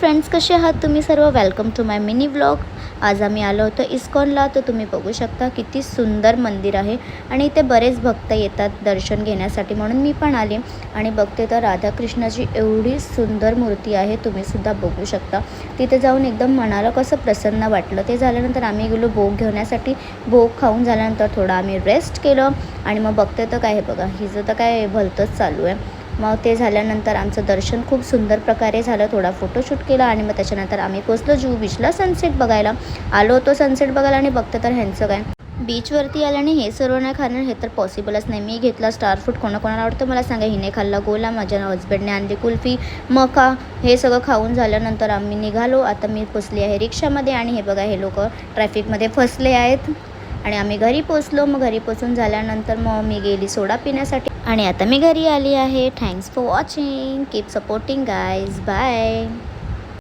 Friends, कसे आहात तुम्ही सर्व? Welcome to my mini vlog. आज आम्ही आलो होतो इस्कॉनला. तर तुम्ही बघू शकता किती सुंदर मंदिर आहे आणि इथे बरेच भक्त येतात दर्शन घेण्यासाठी, म्हणून मी पण आले आणि बघते तर राधाकृष्णाची एवढी सुंदर मूर्ती आहे, तुम्हीसुद्धा बघू शकता. तिथे जाऊन एकदम मनाला कसं प्रसन्न वाटलं. ते झाल्यानंतर आम्ही गेलो भोग घेण्यासाठी. भोग खाऊन झाल्यानंतर थोडं आम्ही रेस्ट केलं आणि मग बघते तर काय, हे बघा हिचं तर काय भलतंच चालू आहे. मग ते झाल्यानंतर आमचं दर्शन खूप सुंदर प्रकारे झालं. थोडा फोटोशूट केला आणि मग त्याच्यानंतर आम्ही पोचलो जुहू बीचला सनसेट बघायला. आलो होतो सनसेट बघायला आणि बघते तर ह्यांचं काय, बीचवरती आल्याने हे सर्व नाही खाणं हे तर पॉसिबलच नाही. मी घेतला स्टार फ्रूट. कोणाकोणाला आवडतं मला सांगा. हिने खाल्ला गोला, माझ्या हजबंडने आणली कुल्फी, मका. हे सगळं खाऊन झाल्यानंतर आम्ही निघालो. आता मी पोचली आहे रिक्षामध्ये आणि हे बघा हे लोक ट्रॅफिकमध्ये फसले आहेत आणि आम्ही घरी पोचलो. मग घरी पोचून झाल्यानंतर मग मी गेली सोडा पिण्यासाठी आणि आता मी घरी आली आहे. Thanks for watching. Keep supporting guys. Bye.